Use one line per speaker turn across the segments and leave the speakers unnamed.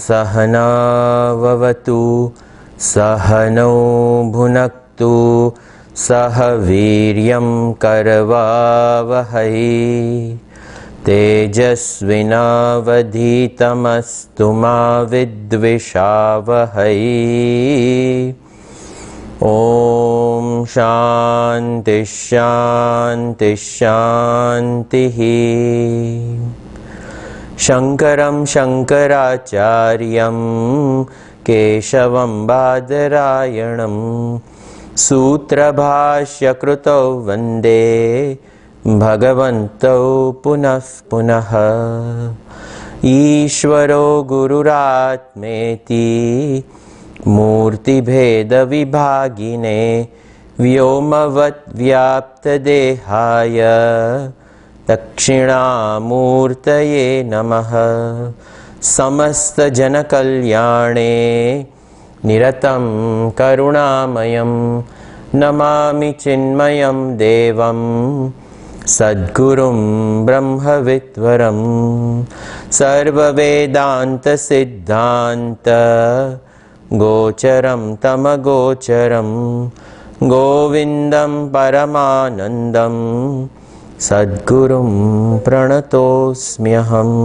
सहना भवतु सहनौ भुनक्तु सह वीर्यं करवावहै तेजस्विनावधीतमस्तु मा विद्विषावहै। ॐ शान्ति शान्ति शान्तिः। शङ्करं शङ्कराचार्यं केशवं बादरायणं सूत्रभाष्यकृतौ वन्दे भगवन्तौ पुनः पुनः। ईश्वरो गुरुरात्मेति मूर्तिभेदविभागिने व्योमवद्व्याप्तदेहाय दक्षिणामूर्तये नमः। समस्तजनकल्याणे निरतं करुणामयं नमामि चिन्मयं देवं सद्गुरुं ब्रह्मविद्वरं सर्ववेदान्तसिद्धान्त गोचरं तमगोचरं गोविन्दं परमानन्दं सद्गुरुं प्रणतोऽस्म्यहम्।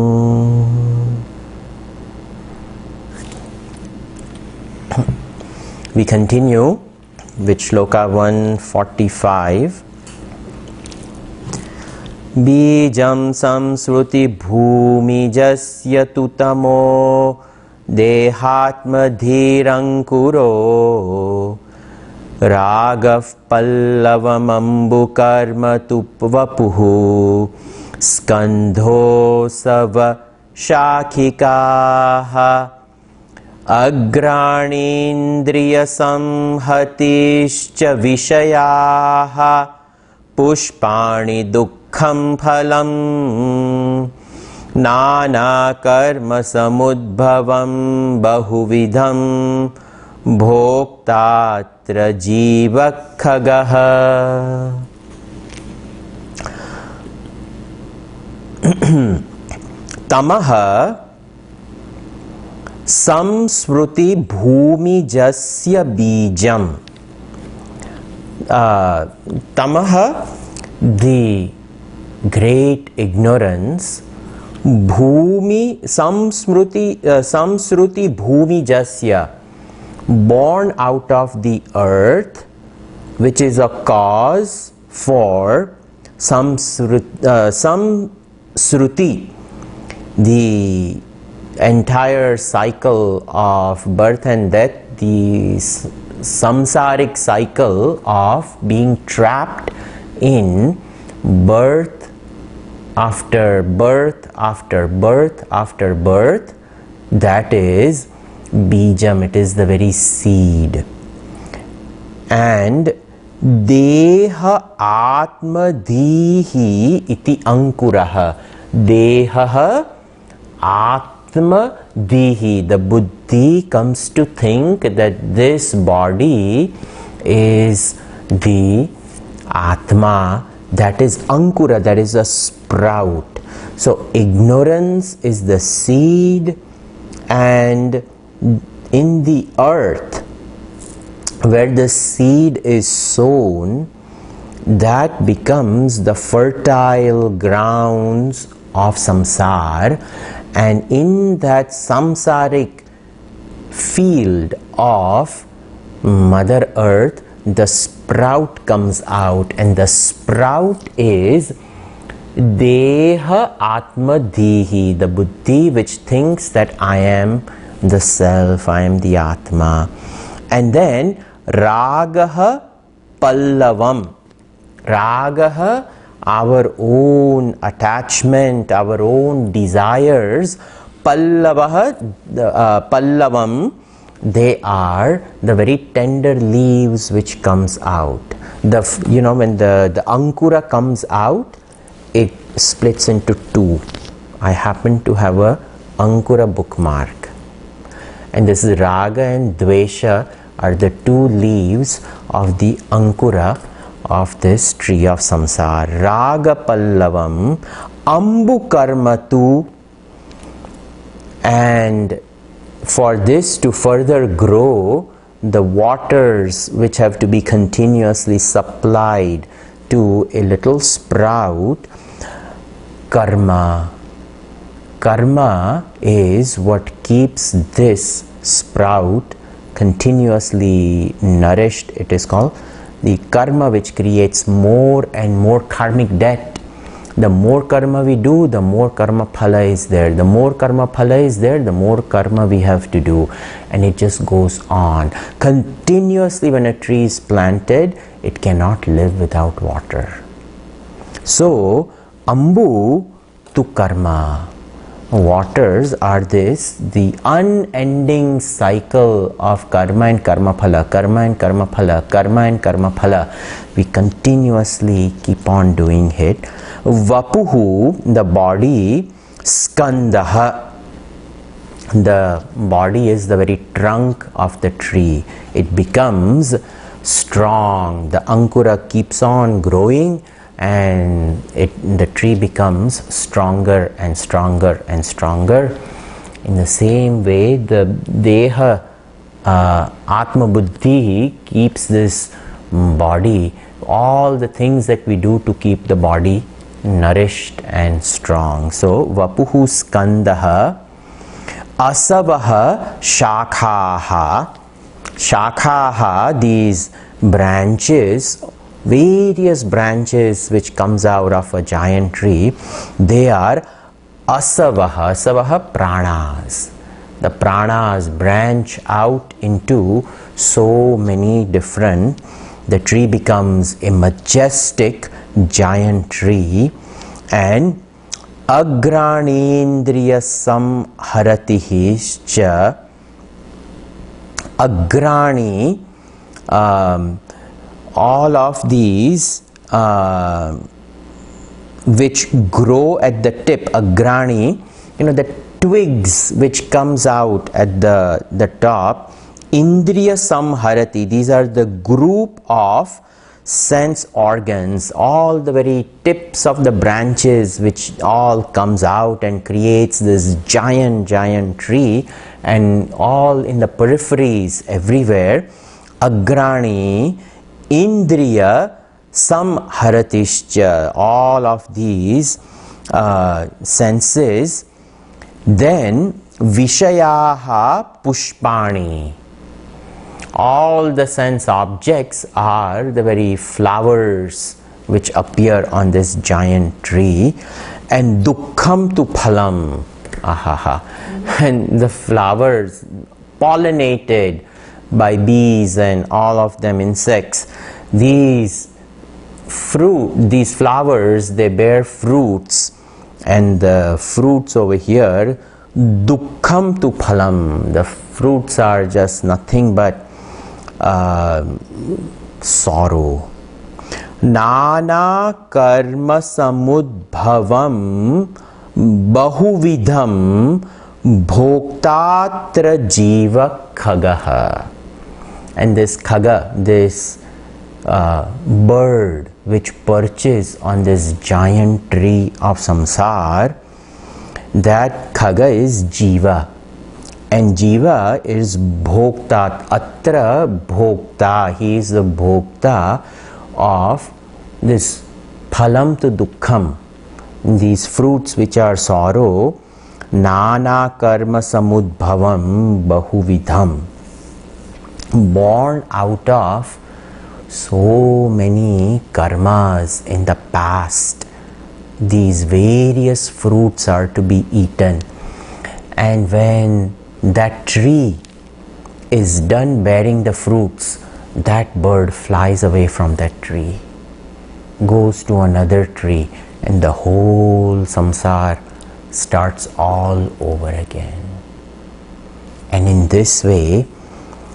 We continue with shloka 145. Bijam samsruti bhumijasya tutamo dehatma dhirankuro Ragav pallavamambu karma tupvapuhu skandho sava shakhikaha agrānīndriya samhatischa vishayaha pushpāni dukkham phalam nāna karma samudbhavam bahuvidham bhoktatra jīvakhagaha. Tamaha samsruti bhumijasya bijam. Tamaha, the great ignorance. Bhumi samsruti bhumijasya, born out of the earth, which is a cause for samsruti, the entire cycle of birth and death, the samsaric cycle of being trapped in birth after birth after birth after birth. That is bijam, it is the very seed. And deha atma dhihi iti ankuraha. Deha atma dhihi, the buddhi comes to think that this body is the atma, that is ankura, that is a sprout. So ignorance is the seed, and in the earth where the seed is sown, that becomes the fertile grounds of samsara, and in that samsaric field of Mother Earth, the sprout comes out, and the sprout is Deha Atma Dhihi, the buddhi which thinks that I am the self, I am the Atma. And then Ragaha Pallavam. Ragaha, our own attachment, our own desires. Pallavam, they are the very tender leaves which comes out. When the Ankura comes out, it splits into two. I happen to have a Ankura bookmark. And this is Raga and Dvesha are the two leaves of the Ankura of this tree of samsara. Raga Pallavam, Ambu Karmatu. And for this to further grow, the waters which have to be continuously supplied to a little sprout, karma. Karma is what keeps this sprout continuously nourished. It is called the karma which creates more and more karmic debt. The more karma we do, the more karma phala is there. The more karma phala is there, the more karma we have to do. And it just goes on. Continuously when a tree is planted, it cannot live without water. So, Ambu to karma. Waters are the unending cycle of karma and karma phala, karma and karma phala, karma and karma phala. We continuously keep on doing it. Vapuhu, the body, Skandaha. The body is the very trunk of the tree. It becomes strong. The Ankura keeps on growing and the tree becomes stronger and stronger and stronger. In the same way, the Deha Atma Buddhi keeps this body, all the things that we do to keep the body nourished and strong. So, Vapuhu Skandaha, Asavaha Shakhaha. Shakhaha, these branches, various branches which comes out of a giant tree, they are Asavaha. Asavaha, pranas. The pranas branch out into so many different. The tree becomes a majestic giant tree, and Agranendriya Samharatihi cha. Agrani, all of these which grow at the tip, Agrani, the twigs which comes out at the top, Indriya Samharati, these are the group of sense organs, all the very tips of the branches which all comes out and creates this giant tree, and all in the peripheries everywhere. Agrani, Indriya Samharatischa, all of these senses. Then Vishayaha Pushpani, all the sense objects are the very flowers which appear on this giant tree. And Dukkham tu phalam, and the flowers pollinated by bees and all of them insects. These flowers, they bear fruits, and the fruits over here, Dukkham tu phalam, the fruits are just nothing but sorrow. Nana karma samudbhavam bahuvidham bhoktatra jiva khagaha. And this khaga, this bird which perches on this giant tree of samsara, that khaga is jiva. And jiva is bhokta. Atra bhokta. He is the bhokta of this phalam to dukkham. These fruits which are sorrow. Nana karma samudbhavam bahuvidham. Born out of so many karmas in the past. these various fruits are to be eaten. And when that tree is done bearing the fruits, that bird flies away from that tree, goes to another tree, and the whole samsara starts all over again. And in this way,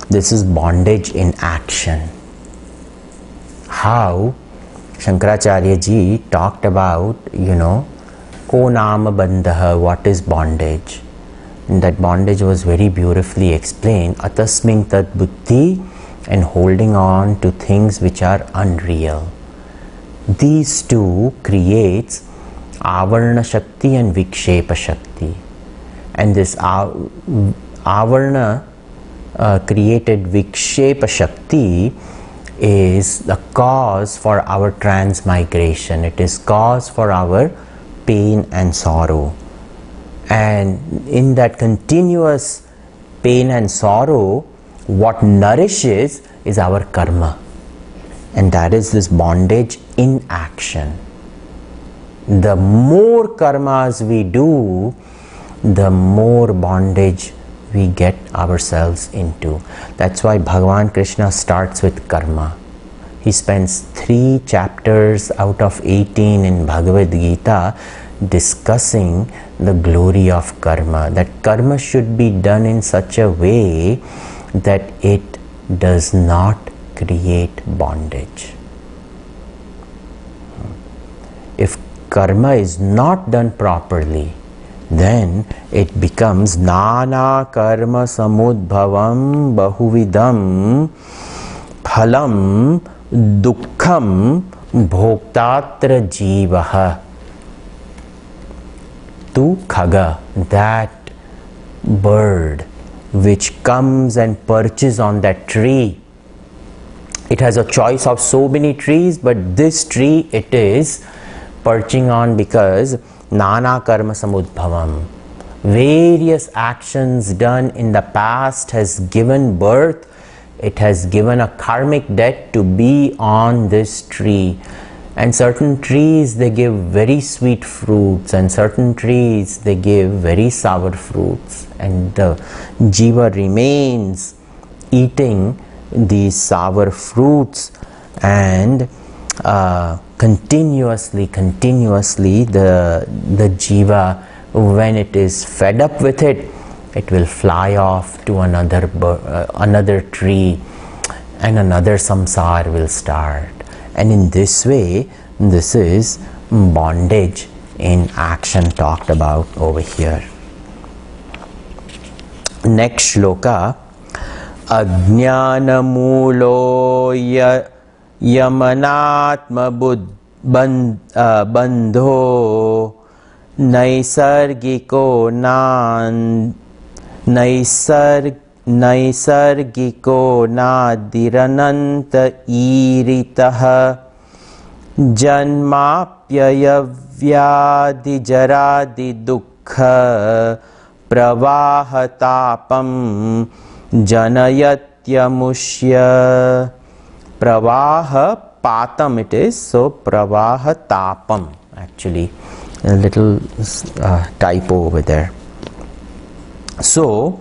this is bondage in action. How Shankaracharya ji talked about, ko nama bandha, what is bondage? And that bondage was very beautifully explained. Atasming tat buddhi, and holding on to things which are unreal. These two creates avarna shakti and vikshepa shakti. And this avarna created vikshepa shakti is the cause for our transmigration. It is cause for our pain and sorrow. And in that continuous pain and sorrow, what nourishes is our karma. And that is this bondage in action. The more karmas we do, the more bondage we get ourselves into. That's why Bhagavan Krishna starts with karma. He spends 3 chapters out of 18 in Bhagavad Gita discussing the glory of karma. That karma should be done in such a way that it does not create bondage. If karma is not done properly, then it becomes nana karma samudbhavam bahuvidam phalam dukkham bhoktatra jivaha. Tu khaga, that bird which comes and perches on that tree. It has a choice of so many trees, but this tree it is perching on because nana karma samudbhavam. Various actions done in the past has given birth. It has given a karmic debt to be on this tree. And certain trees, they give very sweet fruits, and certain trees, they give very sour fruits. And the jiva remains eating these sour fruits, and continuously the jiva, when it is fed up with it, it will fly off to another tree, and another samsara will start. And in this way, this is bondage in action talked about over here. Next shloka, Ajnana mulo yamanatma bandho naisargiko naisargiko nadirananta iritaha janmapyayavyadi jaradi dukkha pravahatapam janayatyamushya. Pravaha patam it is, so pravahatapam, actually a little typo over there. So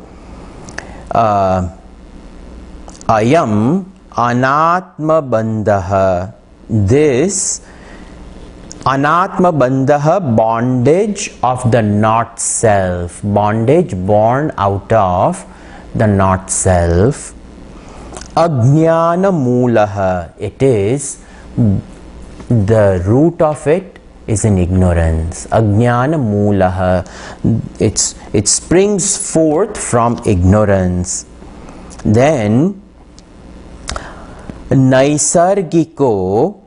ayam anatma bandhaha, this anatma bandhaha, bondage of the not self, bondage born out of the not self. Ajnana mulaha, it is, the root of it is in ignorance. Ajnana mulaha, it springs forth from ignorance. Then naisargiko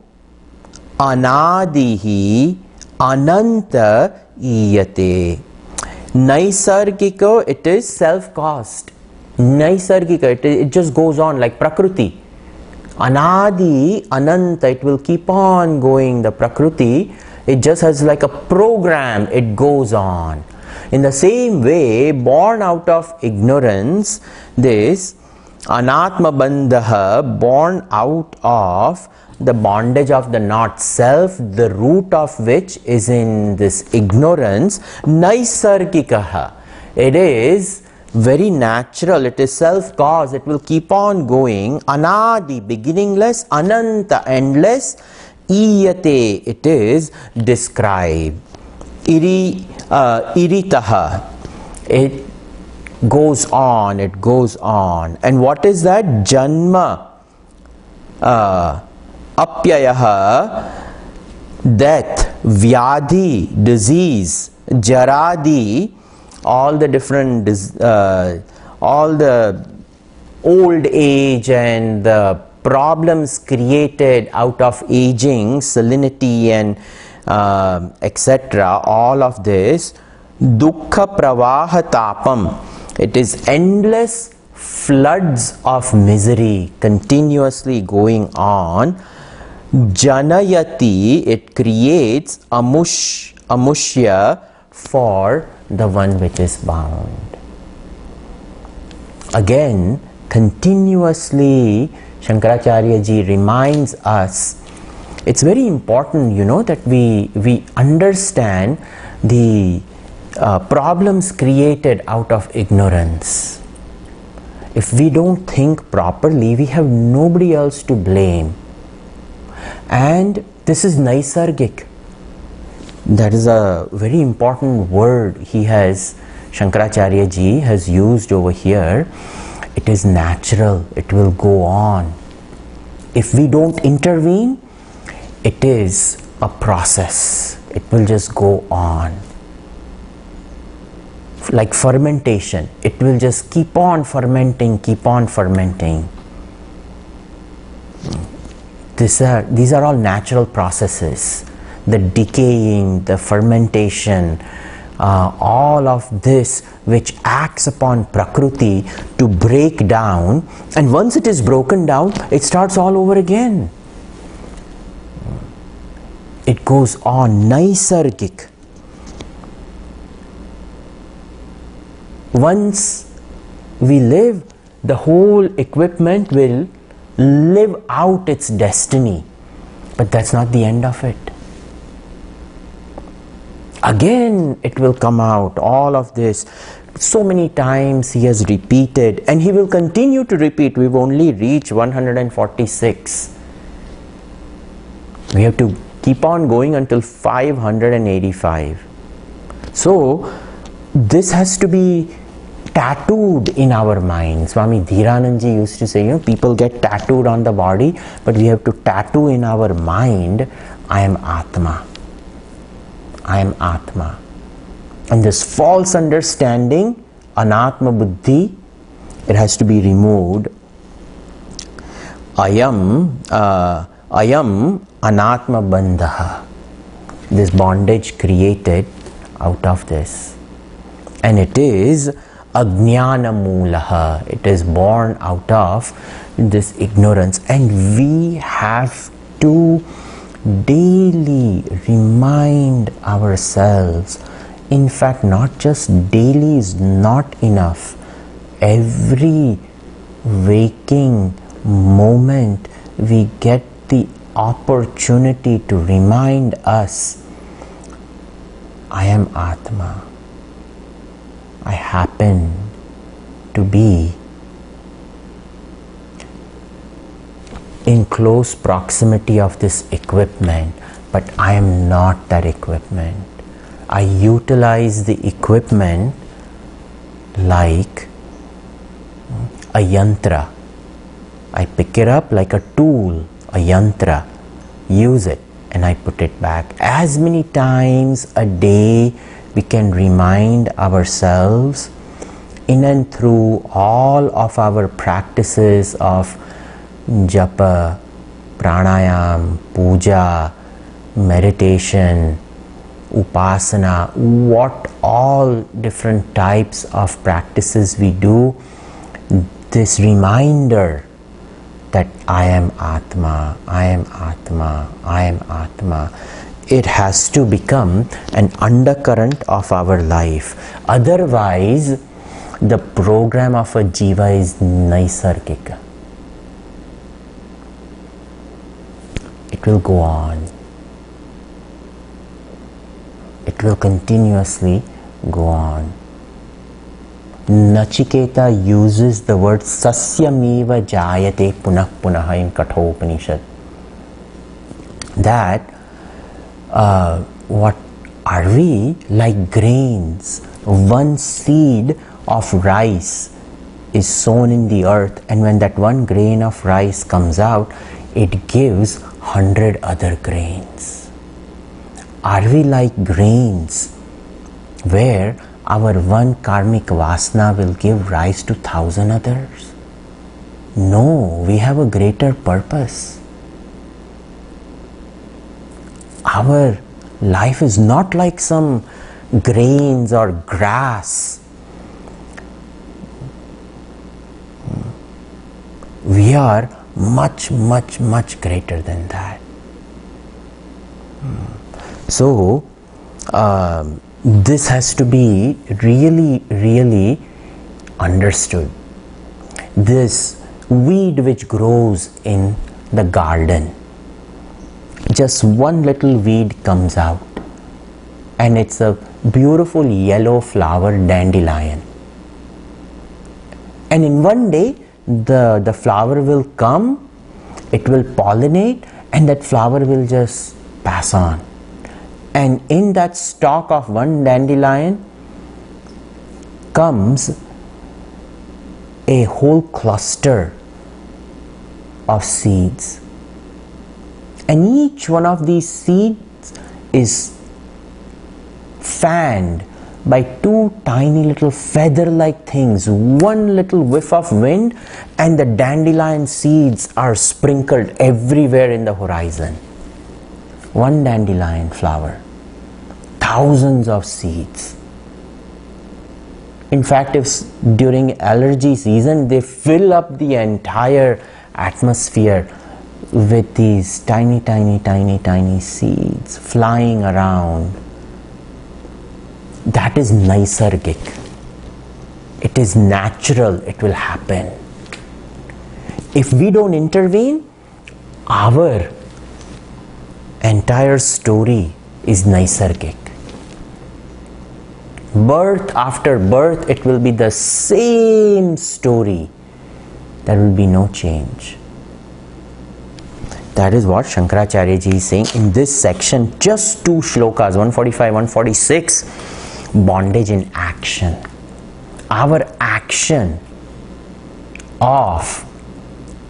anadihi ananta iyate. Naisargiko, it is self-caused. Naisargika, it just goes on like Prakriti. Anadi, Ananta, it will keep on going. The Prakriti, it just has like a program, it goes on. In the same way, born out of ignorance, this Anatma bandha, born out of the bondage of the not self, the root of which is in this ignorance. Naisargikaha, it is very natural, it is self-caused, it will keep on going. Anadi, beginningless. Ananta, endless. Iyate, it is described. Iritaha, it goes on, it goes on. And what is that? Janma, apyayaha, death, vyadhi, disease, jaradi, all the different, all the old age and the problems created out of aging, salinity and etc. All of this, dukkha pravaha tapam, it is endless floods of misery continuously going on. Janayati, it creates amushya for the one which is bound. Again, continuously Shankaracharya ji reminds us, it's very important, you know, that we understand the problems created out of ignorance. If we don't think properly, we have nobody else to blame. And this is naisargik. That is a very important word Shankaracharya ji has used over here. It is natural, it will go on. If we don't intervene, it is a process. It will just go on. Like fermentation, it will just keep on fermenting, keep on fermenting. These are all natural processes. The decaying, the fermentation, all of this which acts upon Prakriti to break down, and once it is broken down, it starts all over again. It goes on, naisargik. Once we live, the whole equipment will live out its destiny. But that's not the end of it. Again, it will come out, all of this. So many times he has repeated, and he will continue to repeat. We've only reached 146. We have to keep on going until 585. So, this has to be tattooed in our mind. Swami Dhiranandji used to say, you know, people get tattooed on the body, but we have to tattoo in our mind, I am Atma. I am Atma. And this false understanding, Anatma Buddhi, it has to be removed. Ayam Anatma Bandha. This bondage created out of this. And it is Ajnana Mulaha. It is born out of this ignorance. And we have to daily remind ourselves. In fact, not just daily is not enough. Every waking moment we get the opportunity to remind us, I am Atma. I happen to be in close proximity of this equipment, but I am not that equipment. I utilize the equipment like a yantra. I pick it up like a tool, a yantra, use it, and I put it back. As many times a day we can remind ourselves in and through all of our practices of japa, pranayam, puja, meditation, upasana, what all different types of practices we do, this reminder that I am Atma, I am Atma, I am Atma. It has to become an undercurrent of our life. Otherwise, The program of a jiva is naisargika. It will go on. It will continuously go on. Nachiketa uses the word sasyamiva jayate punah punaha in Kathopanishad. That what are we? Like grains. One seed of rice is sown in the earth, and when that one grain of rice comes out, it gives 100 other grains. Are we like grains where our one karmic vasana will give rise to 1,000 others? No, we have a greater purpose. Our life is not like some grains or grass. We are much, much, much greater than that. So, this has to be really, really understood. This weed which grows in the garden, just one little weed comes out, and it's a beautiful yellow flower dandelion. And in one day, the flower will come, it will pollinate, and that flower will just pass on. And in that stalk of one dandelion comes a whole cluster of seeds. And each one of these seeds is fanned by two tiny little feather-like things. One little whiff of wind and the dandelion seeds are sprinkled everywhere in the horizon. One dandelion flower, thousands of seeds. In fact, if during allergy season they fill up the entire atmosphere with these tiny, tiny, tiny, tiny seeds flying around, that is naisargik. It is natural, it will happen. If we don't intervene, our entire story is naisargik. Birth after birth, it will be the same story. There will be no change. That is what Shankaracharya ji is saying in this section, just two shlokas, 145, 146, bondage in action. Our action of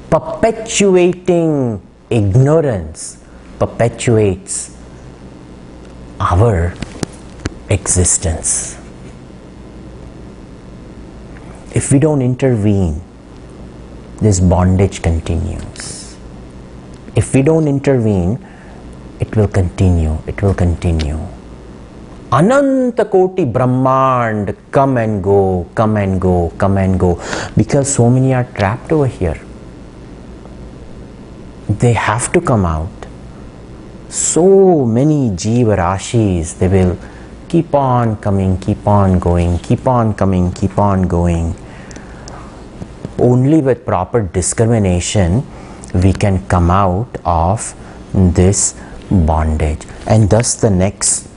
perpetuating ignorance perpetuates our existence. If we don't intervene, this bondage continues. If we don't intervene, it will continue, it will continue. Ananta Koti Brahmand, come and go, come and go, come and go. Because so many are trapped over here. They have to come out. So many Jiva Rashis, they will keep on coming, keep on going, keep on coming, keep on going. Only with proper discrimination we can come out of this bondage. And thus the next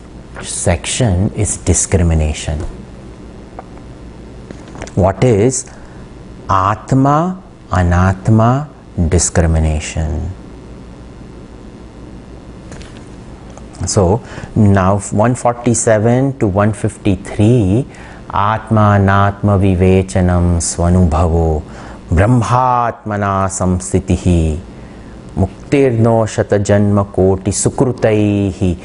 section is discrimination. What is Atma Anatma discrimination? So now 147 to 153, Atma Anatma Vivechanam Swanubhavo Brahmatmana Samsitihi Muktirno Shata Janma Koti Sukrutaihi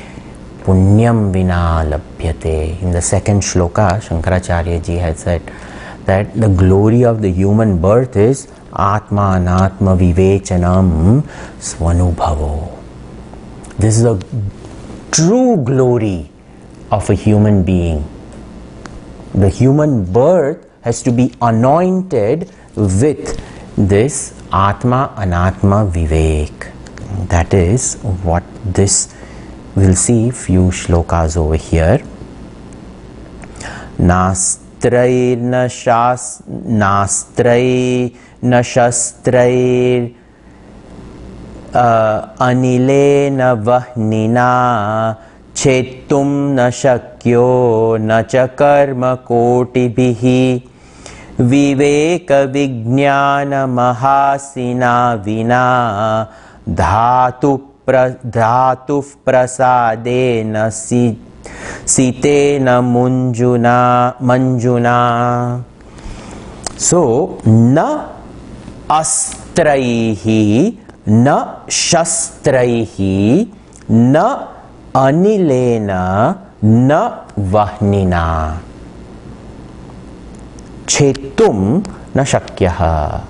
Punyam Vina Labhyate. In the second shloka, Shankaracharya ji had said that the glory of the human birth is Atma Anatma Vivechanam Swanubhavo. This is the true glory of a human being. The human birth has to be anointed with this Atma Anatma Vivek. That is what this, we'll see few shlokas over here. nastrair na shastrair anilena vahnina chetum na shakyo na cha karma kotibhihi viveka vijnana mahasina vina dhatu prasadena sitena manjuna. So, na astraihi, na shastraihi, na anilena, na vahnina. Chetum na shakyaha.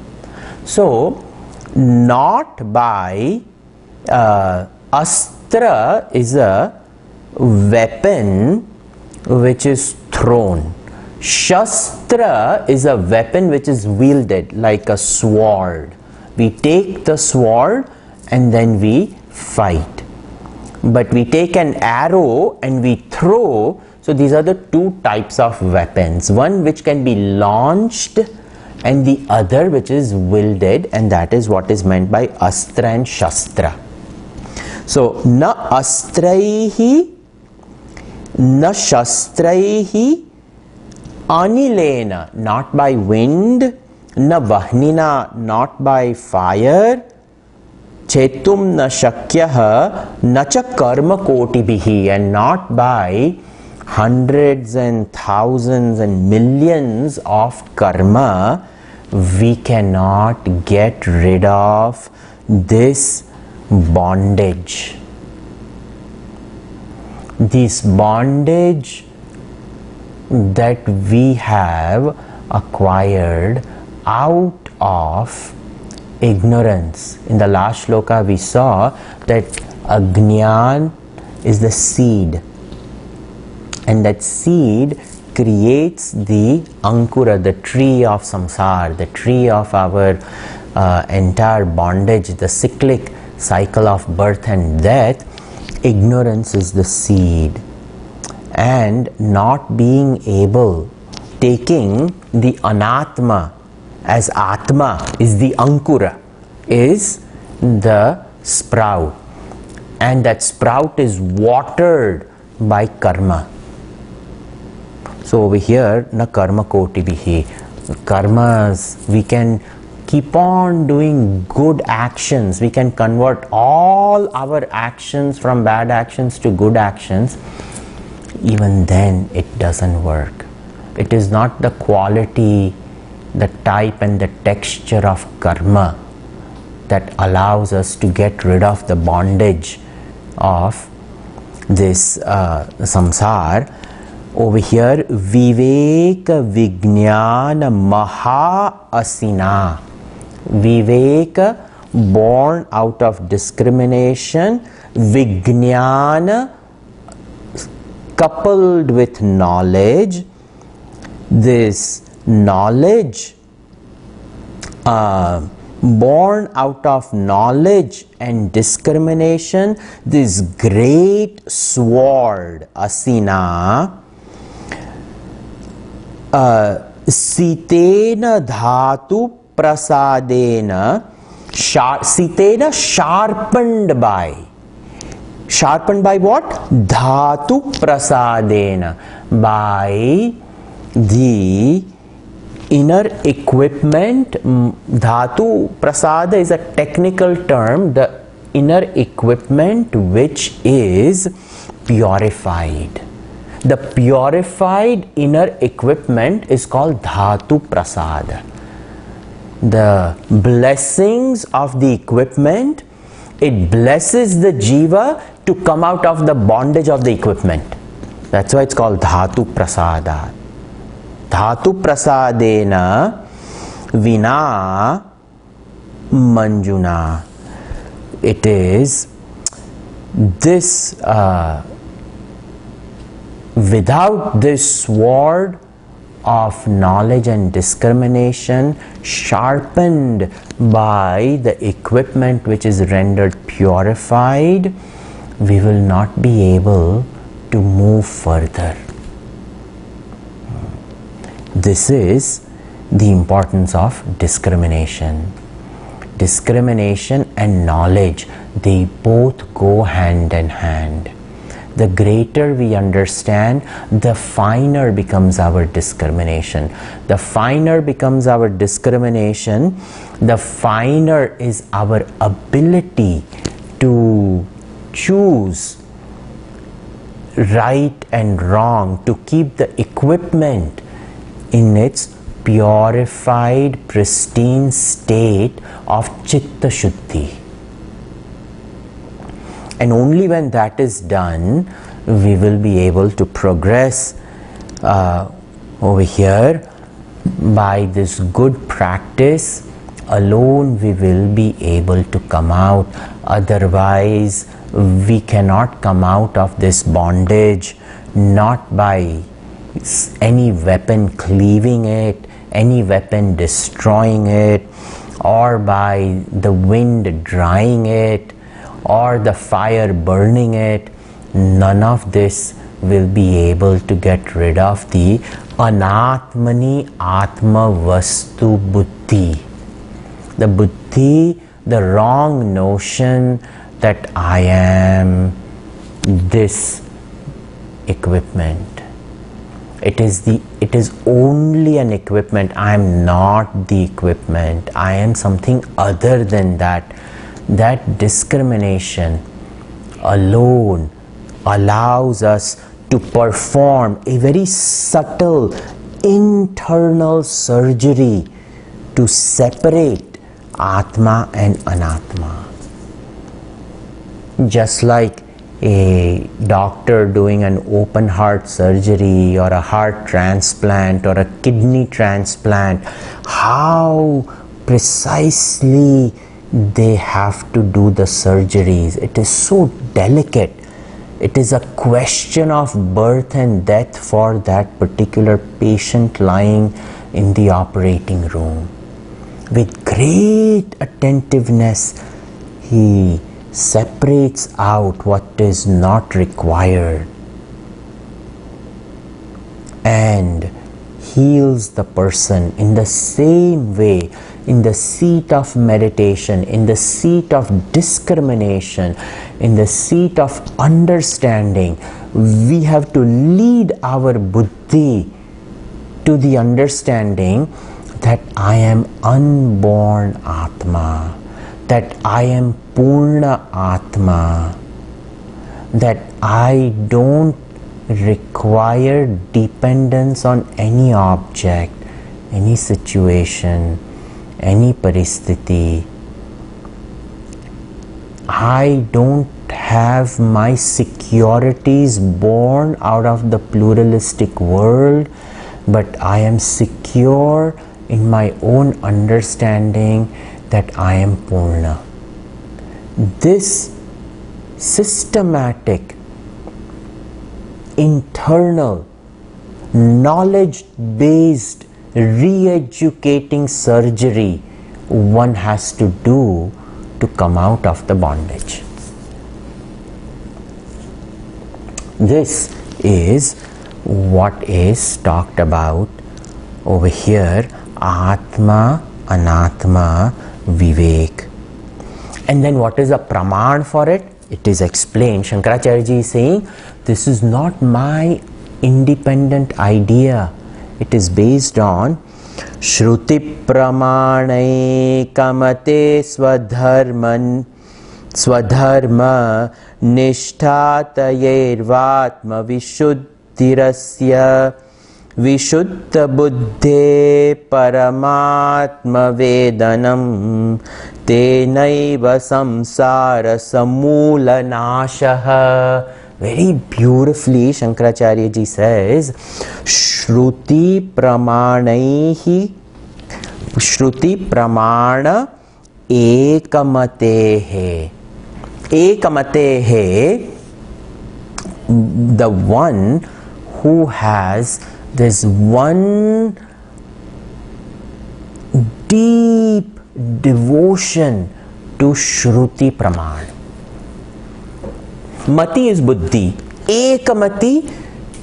So, not by astra is a weapon which is thrown. Shastra is a weapon which is wielded like a sword. We take the sword and then we fight. But we take an arrow and we throw. So these are the two types of weapons. One which can be launched and the other which is wielded, and that is what is meant by astra and shastra. So, na astraihi, na shastraihi, anilena, not by wind, na vahnina, not by fire, chetum na shakyaha, na cha karma kotibhihi, and not by hundreds and thousands and millions of karma, we cannot get rid of this bondage. This bondage that we have acquired out of ignorance. In the last shloka we saw that ajnana is the seed, and that seed creates the ankura, the tree of samsara, the tree of our entire bondage, the cyclic cycle of birth and death. Ignorance is the seed, and not being able, taking the anatma as atma is the ankura, is the sprout, and that sprout is watered by karma. So over here, na karma kotibhihi, karmas, we can keep on doing good actions. We can convert all our actions from bad actions to good actions. Even then, it doesn't work. It is not the quality, the type and the texture of karma that allows us to get rid of the bondage of this samsara. Over here, Viveka Vijnana Maha Asina. Viveka, born out of discrimination, Vijnana, coupled with knowledge. This knowledge, born out of knowledge and discrimination, this great sword, Asina, Sitena dhatu prasadena, sitena sharpened by. Sharpened by what? Dhatu prasadena, by the inner equipment. Dhatu prasada is a technical term, the inner equipment which is purified. The purified inner equipment is called dhatu prasada. The blessings of the equipment, it blesses the jiva to come out of the bondage of the equipment. That's why it's called dhatu prasada. Dhatu prasadena vina manjuna. It is this, without this sword of knowledge and discrimination, sharpened by the equipment which is rendered purified, we will not be able to move further. This is the importance of discrimination. Discrimination and knowledge, they both go hand in hand. The greater we understand, the finer becomes our discrimination. The finer becomes our discrimination, the finer is our ability to choose right and wrong, to keep the equipment in its purified, pristine state of chitta shuddhi. And only when that is done, we will be able to progress over here. By this good practice alone, we will be able to come out. Otherwise, we cannot come out of this bondage, not by any weapon cleaving it, any weapon destroying it, or by the wind drying it, or the fire burning it. None of this will be able to get rid of the anatmani atma vastu buddhi. The buddhi, the wrong notion that I am this equipment. It is only an equipment. I am not the equipment. I am something other than that. That discrimination alone allows us to perform a very subtle internal surgery to separate Atma and Anatma. Just like a doctor doing an open heart surgery or a heart transplant or a kidney transplant, how precisely they have to do the surgeries. It is so delicate. It is a question of birth and death for that particular patient lying in the operating room. With great attentiveness, he separates out what is not required and heals the person. In the same way, in the seat of meditation, in the seat of discrimination, in the seat of understanding, we have to lead our buddhi to the understanding that I am unborn Atma, that I am Purna Atma, that I don't require dependence on any object, any situation, any paristhiti. I don't have my securities born out of the pluralistic world, but I am secure in my own understanding that I am Purna. This systematic, internal, knowledge-based re-educating surgery one has to do to come out of the bondage. This is what is talked about over here, Atma, Anatma, Vivek. And then what is a praman for it? It is explained. Shankaracharya ji is saying, this is not my independent idea. It is based on shruti pramanai kamate swadharma nishthatayervatma vishuddhirasya vishuddha buddhe paramatma vedanam tenaiva samsara samula nashaha. Very beautifully Shankaracharya ji says, shruti pramanaihi, shruti pramana ekamatehe. Ekamatehe, the one who has this one deep devotion to shruti praman. Mati is buddhi. Ekamati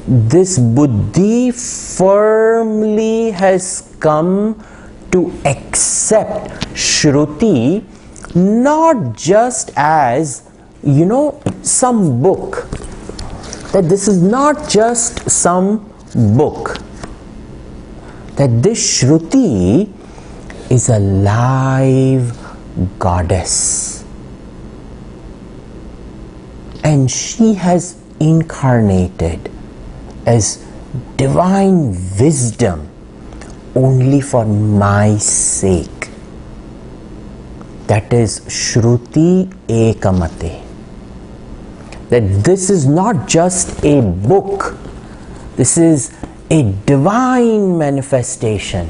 this buddhi firmly has come to accept shruti not just as, some book. That this is not just some book. That this shruti is a live goddess. And she has incarnated as divine wisdom only for my sake. That is Shruti Ekamate. That this is not just a book, this is a divine manifestation.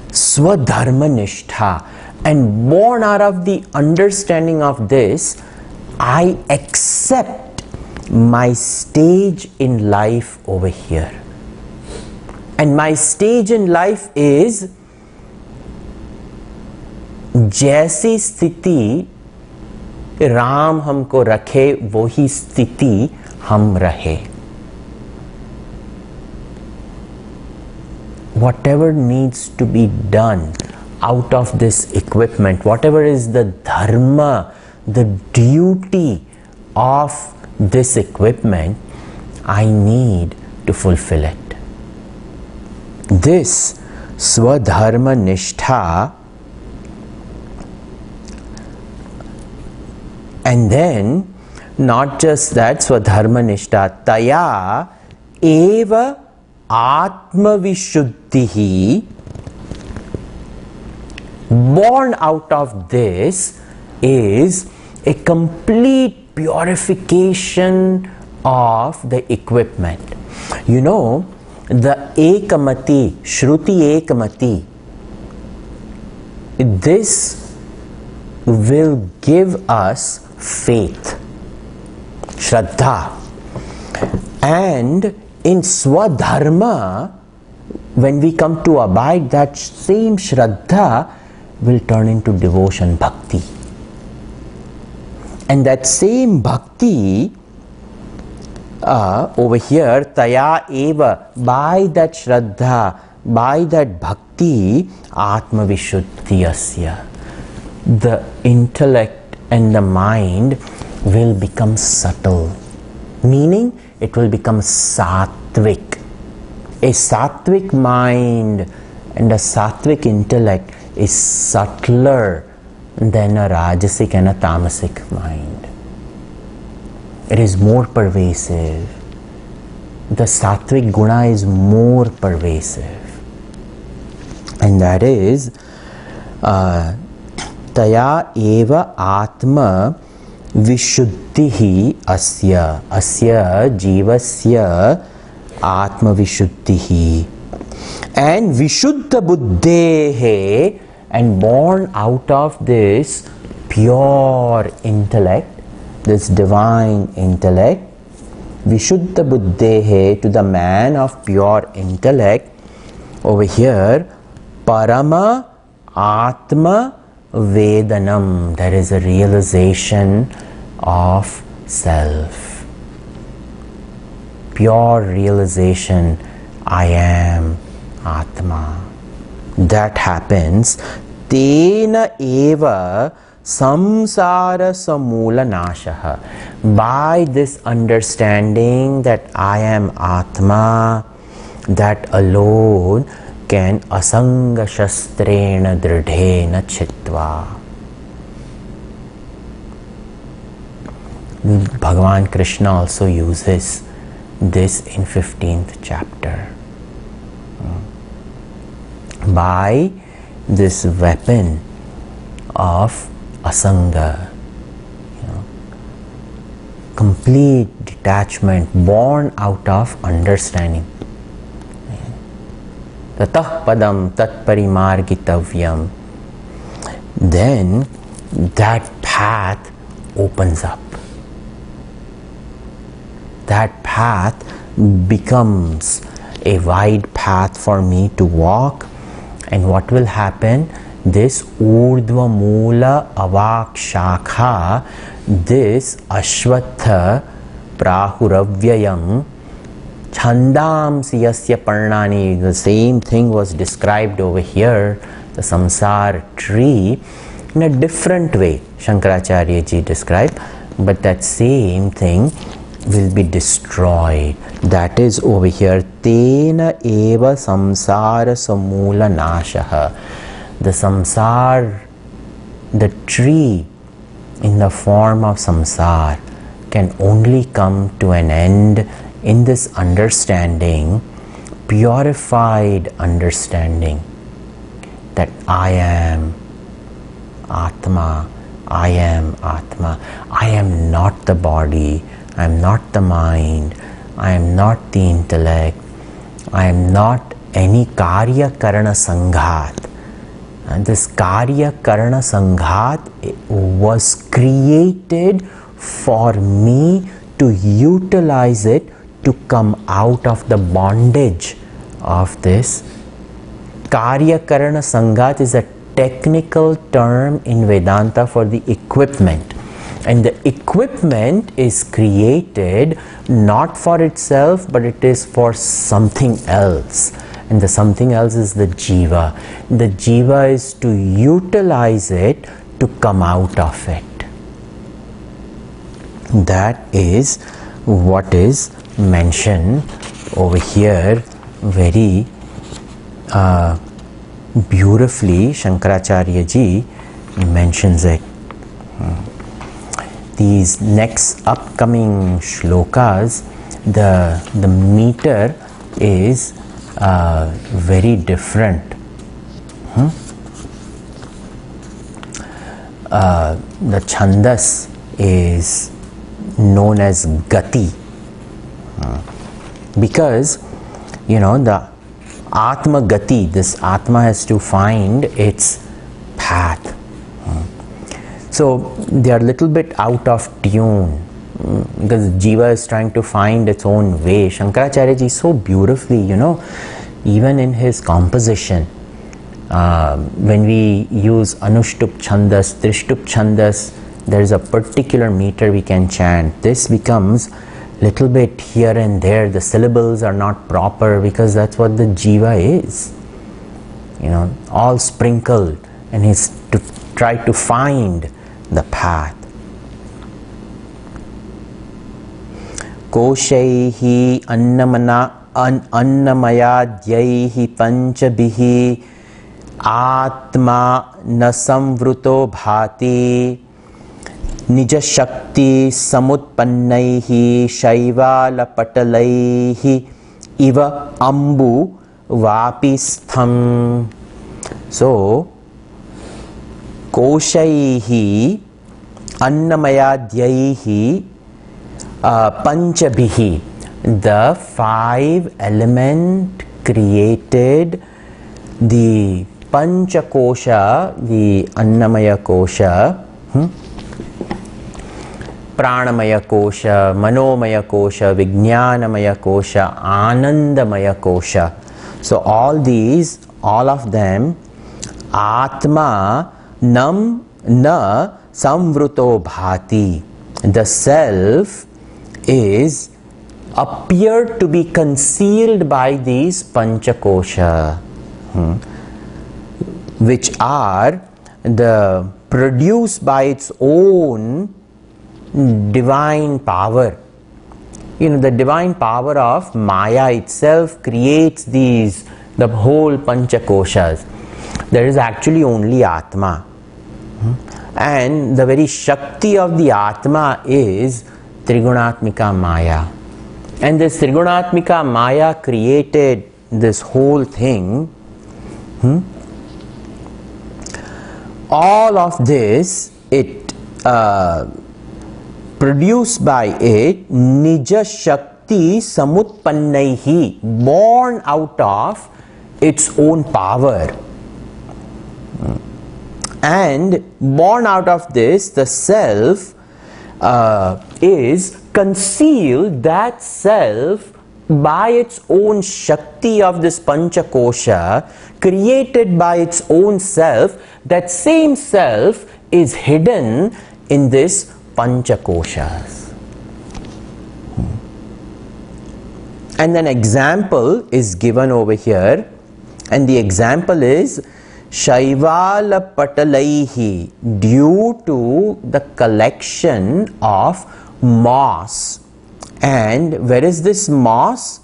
Swadharma nishtha. And born out of the understanding of this, I accept my stage in life over here. And my stage in life is जैसी स्थिति राम हमको रखे वही स्थिति हम रहे. Whatever needs to be done out of this equipment, whatever is the dharma, the duty of this equipment, I need to fulfill it. This swadharma nishtha. And then, not just that, swadharma nishtha, taya eva atma vishuddhihi. Born out of this is a complete purification of the equipment. The ekamati, shruti ekamati, this will give us faith, shraddha. And in swadharma, when we come to abide, that same shraddha will turn into devotion, bhakti. And that same bhakti over here, taya eva, by that shraddha, by that bhakti, atma vishuddhi asya, the intellect and the mind will become subtle, meaning it will become sattvic. A sattvic mind and a sattvic intellect is subtler than a rajasic and a tamasic mind. It is more pervasive. The sattvic guna is more pervasive. And that is taya eva atma vishuddhihi asya. Asya jivasya atma vishuddhihi. And vishuddha buddhehe, and born out of this pure intellect, this divine intellect, vishuddha buddhehe, to the man of pure intellect, over here, parama atma vedanam, there is a realization of self. Pure realization, I am Atma. That happens. Tena eva samsara samula nashaha. By this understanding that I am Atma, that alone can asanga shastrena dridhena chitva. Bhagavan Krishna also uses this in 15th chapter. By this weapon of asanga, complete detachment born out of understanding. Tatah padam tat parimargitavyam. Then that path opens up. That path becomes a wide path for me to walk. And what will happen? This urdhva mula avak shakha, this ashwatha prahuravyayam chandamsi yasya parnani. The same thing was described over here, the samsara tree, in a different way. Shankaracharya ji described, but that same thing will be destroyed. That is over here, tena eva samsara samula nashaha. The samsara, the tree in the form of samsara, can only come to an end in this understanding, purified understanding, that I am Atma, I am Atma. I am not the body, I am not the mind, I am not the intellect, I am not any Karya Karana Sanghat. And this Karya Karana Sanghat was created for me to utilize it to come out of the bondage of this. Karya Karana Sanghat is a technical term in Vedanta for the equipment. And the equipment is created not for itself, but it is for something else. And the something else is the jiva. The jiva is to utilize it to come out of it. That is what is mentioned over here very beautifully. Shankaracharya ji mentions it. These next upcoming shlokas, the meter is very different. The chandas is known as gati, because the atma gati, this atma has to find its path. So they are a little bit out of tune, because jiva is trying to find its own way. Shankaracharya ji so beautifully, even in his composition, when we use anushtup chandas, trishtup chandas, there is a particular meter we can chant. This becomes little bit here and there, the syllables are not proper, because that's what the jiva is, all sprinkled, and he's to try to find the path. Koshaihi annamayadhyaihi panchabhihi atma na samvruto bhati nija shakti samutpannaihi shaivala patalaihi iva ambu vapistham. So koshaihi annamayadhyaihi panchabhihi, the 5 element created the panchakosha, the annamaya kosha, pranamaya kosha, manomaya kosha, vijnanamaya kosha, anandamaya kosha. So all of them, atma nam na samvruto bhati, the self is appeared to be concealed by these panchakosha, which are the produced by its own divine power. The divine power of Maya itself creates the whole panchakoshas. There is actually only Atma, and the very Shakti of the Atma is Trigunatmika Maya. And this Trigunatmika Maya created this whole thing. All of this, it produced by it, Nija Shakti Samutpannaihi, born out of its own power. And born out of this, the self is concealed, that self, by its own Shakti of this Panchakosha, created by its own self. That same self is hidden in this Panchakoshas. And an example is given over here, and the example is Shaivala Patalaihi, due to the collection of moss. And where is this moss?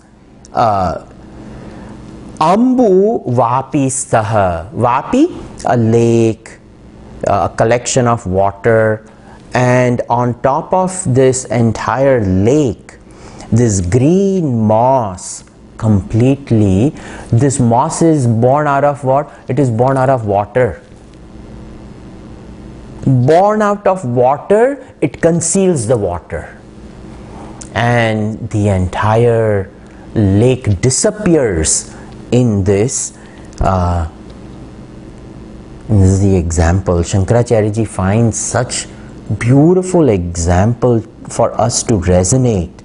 Ambu Vapistaha. Vapi, a lake, a collection of water, and on top of this entire lake, this green moss completely. This moss is born out of what? It is born out of water. Born out of water, it conceals the water. And the entire lake disappears in this. This is the example. Shankaracharya ji finds such beautiful example for us to resonate,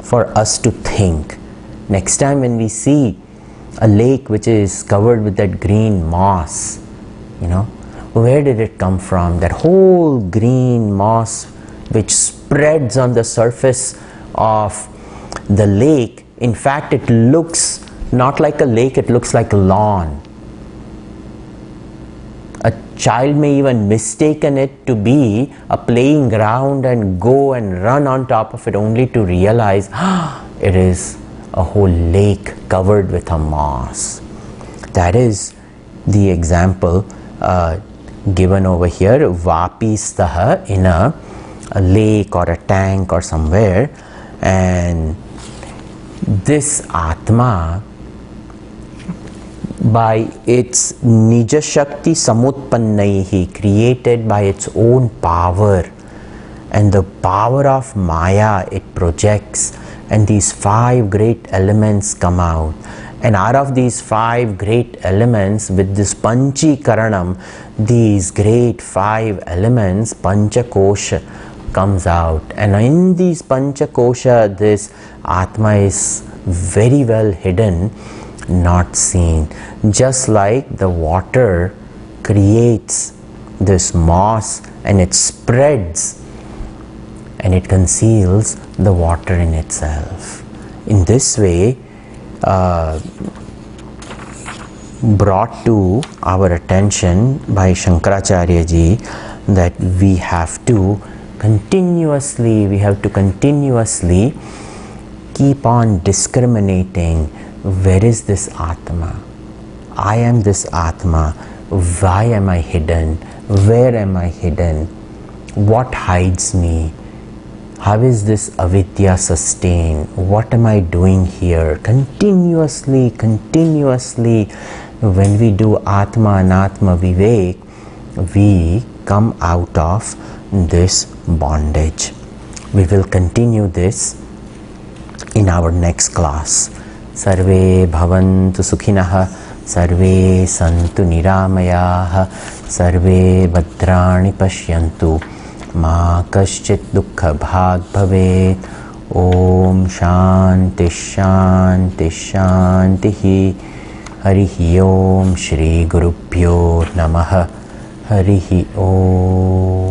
for us to think. Next time when we see a lake which is covered with that green moss, where did it come from? That whole green moss which spreads on the surface of the lake. In fact, it looks not like a lake, it looks like a lawn. A child may even mistaken it to be a playing ground and go and run on top of it, only to realize it is a whole lake covered with a moss. That is the example given over here. Vapistaha, in a lake or a tank or somewhere. And this Atma, by its Nija Shakti Samutpannaihi, created by its own power, and the power of Maya it projects, and these 5 great elements come out. And out of these 5 great elements, with this Panchikaranam, these great 5 elements, Panchakosha comes out. And in these Panchakosha, this Atma is very well hidden, not seen. Just like the water creates this moss and it spreads and it conceals the water in itself. In this way, brought to our attention by Shankaracharya ji, that we have to continuously keep on discriminating. Where is this Atma? I am this Atma. Why am I hidden? Where am I hidden? What hides me? How is this avidya sustained? What am I doing here? Continuously, when we do Atma Anatma Vivek, we come out of this bondage. We will continue this in our next class. Sarve bhavantu sukhinah, sarve santu niramayaah, sarve bhadrani pashyantu, ma kaschit dukkha bhag bhavet. Om shanti shanti shanti. Harihi Om Shri Gurubhyo Namaha. Harihi Om.